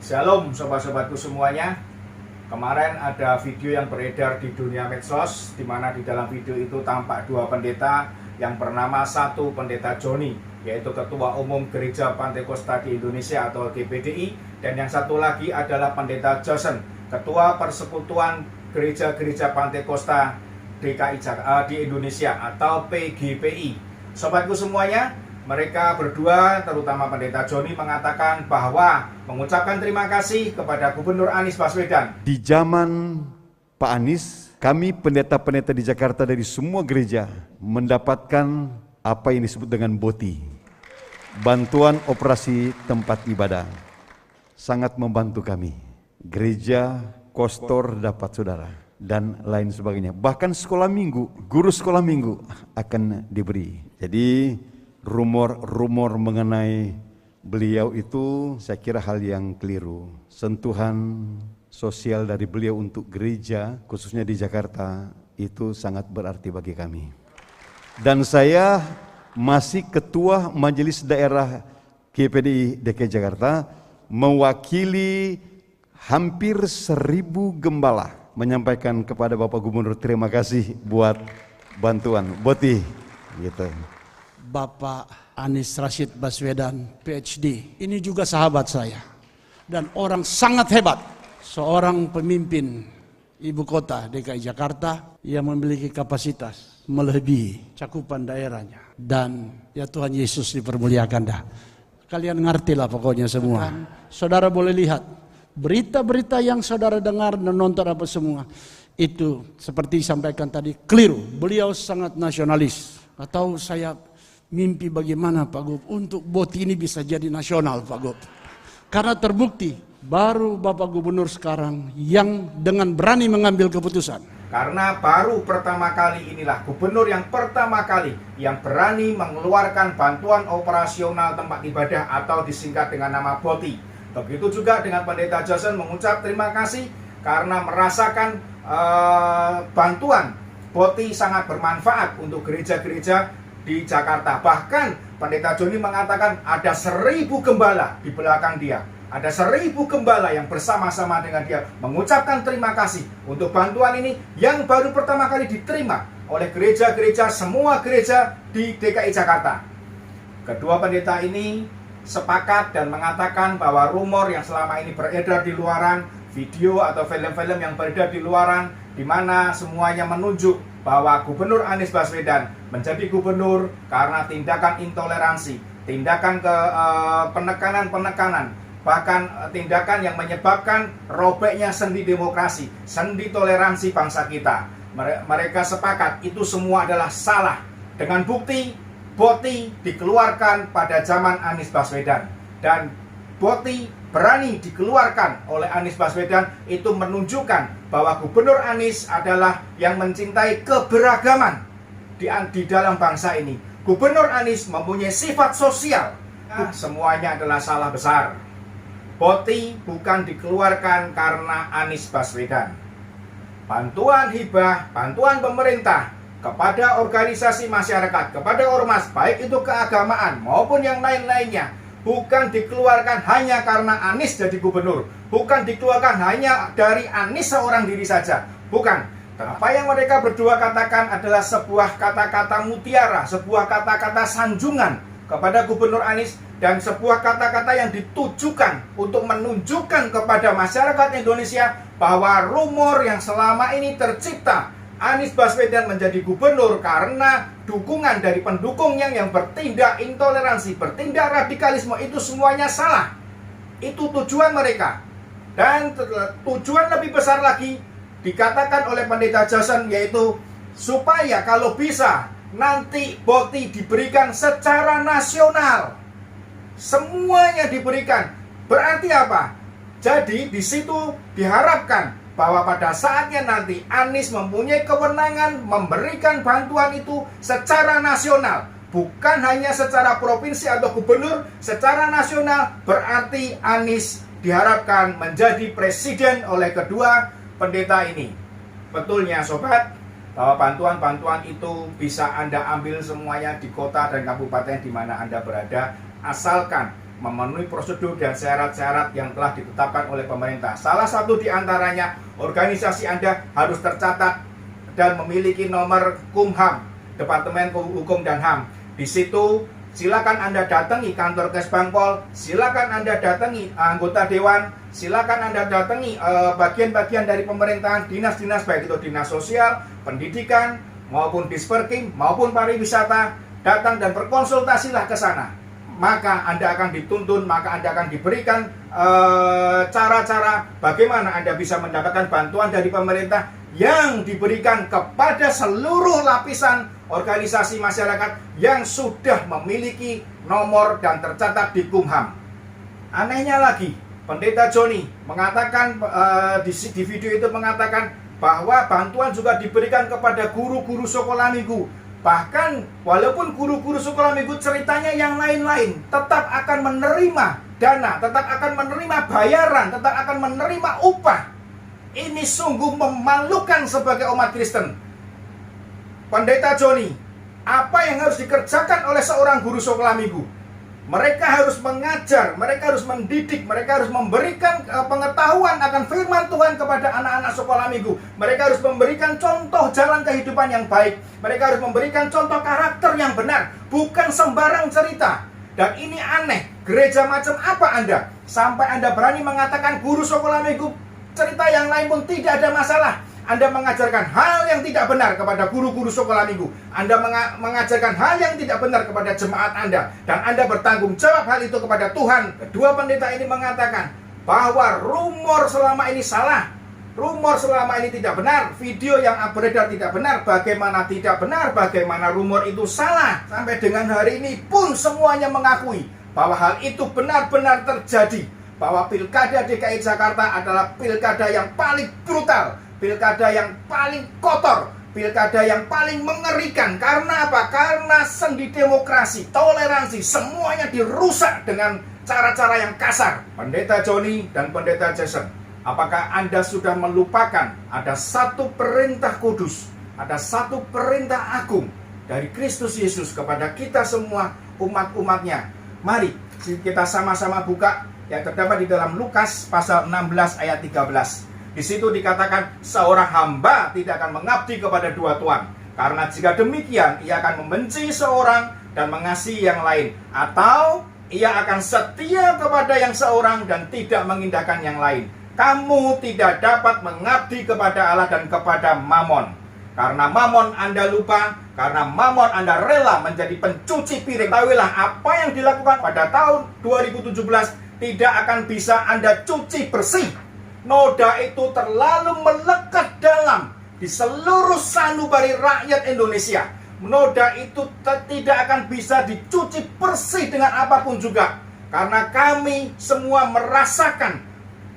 Shalom sobat-sobatku semuanya. Kemarin ada video yang beredar di dunia medsos, di mana di dalam video itu tampak dua pendeta yang bernama satu pendeta Joni, yaitu Ketua Umum Gereja Pantekosta di Indonesia atau GPDI, dan yang satu lagi adalah pendeta Jason, Ketua Persekutuan Gereja-Gereja Pantekosta di Indonesia atau PGPI. Sobatku semuanya, mereka berdua, terutama pendeta Joni, mengatakan bahwa mengucapkan terima kasih kepada Gubernur Anies Baswedan. Di zaman Pak Anies, kami pendeta-pendeta di Jakarta dari semua gereja mendapatkan apa yang disebut dengan BOTI, bantuan operasi tempat ibadah. Sangat membantu kami. Gereja, kostor dapat saudara, dan lain sebagainya. Bahkan sekolah minggu, guru sekolah minggu akan diberi. Jadi rumor mengenai beliau itu saya kira hal yang keliru. Sentuhan sosial dari beliau untuk gereja, khususnya di Jakarta, itu sangat berarti bagi kami. Dan saya masih Ketua Majelis Daerah GPDI DKI Jakarta, mewakili hampir 1.000 gembala, menyampaikan kepada Bapak Gubernur terima kasih buat bantuan BOTI gitu. Bapak Anies Rashid Baswedan, PhD, ini juga sahabat saya dan orang sangat hebat, seorang pemimpin ibu kota DKI Jakarta yang memiliki kapasitas melebihi cakupan daerahnya, dan ya Tuhan Yesus dipermuliakan dah. Kalian ngerti lah pokoknya semua. Saudara boleh lihat berita-berita yang saudara dengar dan nonton apa semua itu seperti disampaikan tadi keliru. Beliau sangat nasionalis. Atau saya mimpi bagaimana Pak Gub untuk BOTI ini bisa jadi nasional Pak Gub. Karena terbukti baru Bapak Gubernur sekarang yang dengan berani mengambil keputusan. Karena baru pertama kali inilah gubernur yang pertama kali yang berani mengeluarkan bantuan operasional tempat ibadah atau disingkat dengan nama BOTI. Begitu juga dengan pendeta Jason mengucap terima kasih karena merasakan bantuan BOTI sangat bermanfaat untuk gereja-gereja di Jakarta. Bahkan pendeta Joni mengatakan ada 1.000 gembala di belakang dia. Ada 1.000 gembala yang bersama-sama dengan dia mengucapkan terima kasih untuk bantuan ini yang baru pertama kali diterima oleh gereja-gereja, semua gereja di DKI Jakarta. Kedua pendeta ini sepakat dan mengatakan bahwa rumor yang selama ini beredar di luaran, video atau film-film yang beredar di luaran, di mana semuanya menunjuk bahwa Gubernur Anies Baswedan menjadi gubernur karena tindakan intoleransi, tindakan penekanan, bahkan tindakan yang menyebabkan robeknya sendi demokrasi, sendi toleransi bangsa kita. Mereka sepakat itu semua adalah salah. Dengan bukti BOTI dikeluarkan pada zaman Anies Baswedan, dan BOTI berani dikeluarkan oleh Anies Baswedan itu menunjukkan bahwa Gubernur Anies adalah yang mencintai keberagaman di dalam bangsa ini. Gubernur Anies mempunyai sifat sosial. Semuanya adalah salah besar. BOTI bukan dikeluarkan karena Anies Baswedan. Bantuan hibah, bantuan pemerintah kepada organisasi masyarakat, kepada ormas, baik itu keagamaan maupun yang lain-lainnya, bukan dikeluarkan hanya karena Anies jadi gubernur, bukan dikeluarkan hanya dari Anies seorang diri saja, bukan. Apa yang mereka berdua katakan adalah sebuah kata-kata mutiara, sebuah kata-kata sanjungan kepada Gubernur Anies, dan sebuah kata-kata yang ditujukan untuk menunjukkan kepada masyarakat Indonesia bahwa rumor yang selama ini tercipta Anies Baswedan menjadi gubernur karena dukungan dari pendukungnya yang bertindak intoleransi, bertindak radikalisme, itu semuanya salah. Itu tujuan mereka. Dan tujuan lebih besar lagi dikatakan oleh pendeta Jason, yaitu supaya kalau bisa nanti BOTI diberikan secara nasional. Semuanya diberikan. Berarti apa? Jadi di situ diharapkan bahwa pada saatnya nanti Anies mempunyai kewenangan memberikan bantuan itu secara nasional, bukan hanya secara provinsi atau gubernur, secara nasional. Berarti Anies diharapkan menjadi presiden oleh kedua pendeta ini. Betulnya sobat, bahwa bantuan-bantuan itu bisa Anda ambil semuanya di kota dan kabupaten di mana Anda berada, asalkan memenuhi prosedur dan syarat-syarat yang telah ditetapkan oleh pemerintah. Salah satu di antaranya, organisasi Anda harus tercatat dan memiliki nomor Kumham, Departemen Hukum dan HAM. Di situ silakan Anda datangi kantor Kesbangpol, silakan Anda datangi anggota dewan, silakan Anda datangi bagian-bagian dari pemerintahan, dinas-dinas, baik itu dinas sosial, pendidikan, maupun Disperkim, maupun pariwisata, datang dan berkonsultasilah ke sana. Maka Anda akan dituntun, maka Anda akan diberikan cara-cara bagaimana Anda bisa mendapatkan bantuan dari pemerintah yang diberikan kepada seluruh lapisan organisasi masyarakat yang sudah memiliki nomor dan tercatat di Kumham. Anehnya lagi, Pendeta Joni mengatakan di video itu mengatakan bahwa bantuan juga diberikan kepada guru-guru sekolah minggu. Bahkan walaupun guru-guru sekolah minggu ceritanya yang lain-lain, tetap akan menerima dana, tetap akan menerima bayaran, tetap akan menerima upah. Ini sungguh memalukan sebagai umat Kristen. Pendeta Joni, apa yang harus dikerjakan oleh seorang guru sekolah minggu? Mereka harus mengajar, mereka harus mendidik, mereka harus memberikan pengetahuan akan firman Tuhan kepada anak-anak sekolah minggu. Mereka harus memberikan contoh jalan kehidupan yang baik. Mereka harus memberikan contoh karakter yang benar, bukan sembarang cerita. Dan ini aneh, gereja macam apa Anda? Sampai Anda berani mengatakan guru sekolah minggu, cerita yang lain pun tidak ada masalah. Anda mengajarkan hal yang tidak benar kepada guru-guru sekolah minggu. Anda mengajarkan hal yang tidak benar kepada jemaat Anda. Dan Anda bertanggung jawab hal itu kepada Tuhan. Kedua pendeta ini mengatakan bahwa rumor selama ini salah. Rumor selama ini tidak benar. Video yang beredar tidak benar. Bagaimana tidak benar? Bagaimana rumor itu salah? Sampai dengan hari ini pun semuanya mengakui bahwa hal itu benar-benar terjadi. Bahwa pilkada DKI Jakarta adalah pilkada yang paling brutal, pilkada yang paling kotor, pilkada yang paling mengerikan. Karena apa? Karena sendi demokrasi, toleransi, semuanya dirusak dengan cara-cara yang kasar. Pendeta Joni dan Pendeta Jason, apakah Anda sudah melupakan ada satu perintah kudus, ada satu perintah agung dari Kristus Yesus kepada kita semua umat-umatnya? Mari kita sama-sama buka yang terdapat di dalam Lukas pasal 16 ayat 13. Di situ dikatakan seorang hamba tidak akan mengabdi kepada dua tuan, karena jika demikian ia akan membenci seorang dan mengasihi yang lain, atau ia akan setia kepada yang seorang dan tidak mengindahkan yang lain. Kamu tidak dapat mengabdi kepada Allah dan kepada Mamon. Karena Mamon Anda lupa, karena Mamon Anda rela menjadi pencuci piring. Tahuilah apa yang dilakukan pada tahun 2017 tidak akan bisa Anda cuci bersih. Noda itu terlalu melekat dalam di seluruh sanubari rakyat Indonesia. Noda itu tidak akan bisa dicuci bersih dengan apapun juga. Karena kami semua merasakan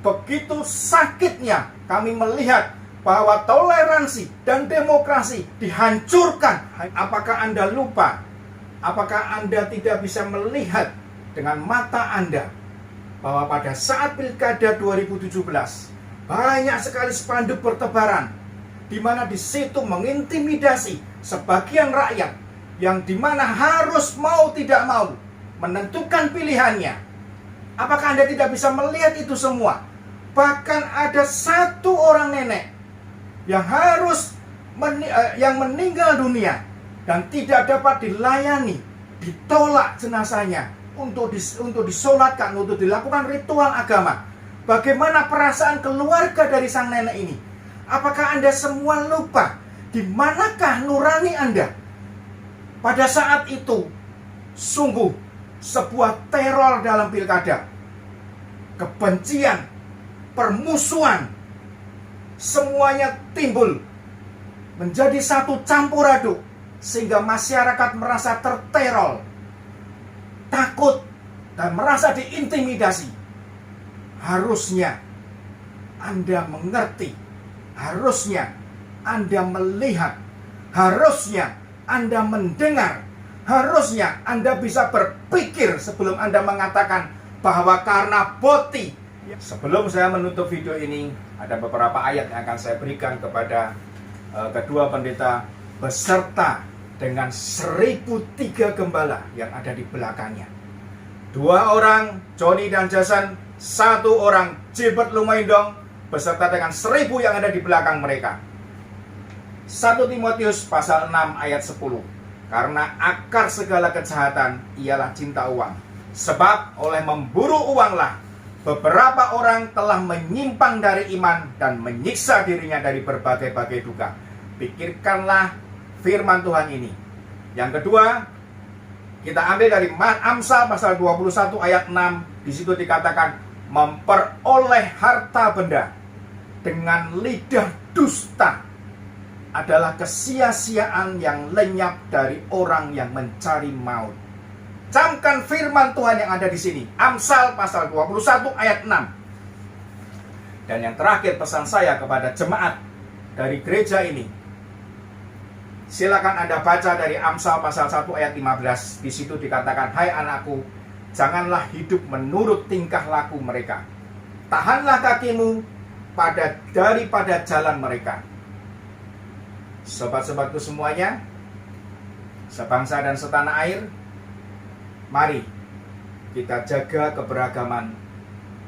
begitu sakitnya kami melihat bahwa toleransi dan demokrasi dihancurkan. Apakah Anda lupa? Apakah Anda tidak bisa melihat dengan mata Anda bahwa pada saat pilkada 2017 banyak sekali spanduk bertebaran, di mana di situ mengintimidasi sebagian rakyat yang dimana harus mau tidak mau menentukan pilihannya. Apakah Anda tidak bisa melihat itu semua? Bahkan ada satu orang nenek yang harus yang meninggal dunia dan tidak dapat dilayani, ditolak jenazahnya untuk disolatkan, untuk dilakukan ritual agama. Bagaimana perasaan keluarga dari sang nenek ini? Apakah Anda semua lupa di manakah nurani Anda? Pada saat itu sungguh sebuah teror dalam pilkada, kebencian, permusuhan, semuanya timbul menjadi satu campur aduk, sehingga masyarakat merasa terteror, takut, dan merasa diintimidasi. Harusnya Anda mengerti, harusnya Anda melihat, harusnya Anda mendengar, harusnya Anda bisa berpikir sebelum Anda mengatakan bahwa karena boti. Sebelum saya menutup video ini, ada beberapa ayat yang akan saya berikan kepada kedua pendeta beserta dengan 1003 gembala yang ada di belakangnya. 2 orang Johnny dan Jason, 1 orang Gilbert Lumaindong, beserta dengan 1000 yang ada di belakang mereka. 1 Timotius pasal 6 ayat 10. Karena akar segala kejahatan ialah cinta uang. Sebab oleh memburu uanglah beberapa orang telah menyimpang dari iman dan menyiksa dirinya dari berbagai-bagai duka. Pikirkanlah firman Tuhan ini. Yang kedua, kita ambil dari Amsal pasal 21 ayat 6. Di situ dikatakan memperoleh harta benda dengan lidah dusta adalah kesia-siaan yang lenyap dari orang yang mencari maut. Camkan firman Tuhan yang ada di sini. Amsal pasal 21 ayat 6. Dan yang terakhir pesan saya kepada jemaat dari gereja ini. Silakan Anda baca dari Amsal pasal 1 ayat 15. Di situ dikatakan, hai anakku, janganlah hidup menurut tingkah laku mereka. Tahanlah kakimu daripada jalan mereka. Sobat-sobatku semuanya, sebangsa dan setanah air, mari kita jaga keberagaman.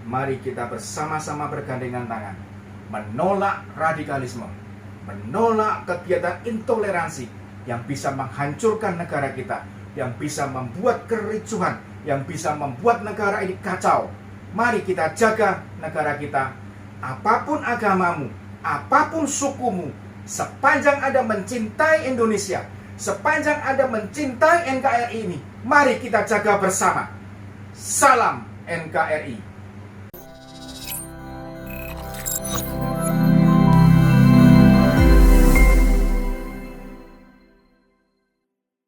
Mari kita bersama-sama bergandengan tangan menolak radikalisme, menolak kegiatan intoleransi yang bisa menghancurkan negara kita, yang bisa membuat kericuhan, yang bisa membuat negara ini kacau. Mari kita jaga negara kita. Apapun agamamu, apapun sukumu, sepanjang Anda mencintai Indonesia, sepanjang Anda mencintai NKRI ini, mari kita jaga bersama. Salam NKRI.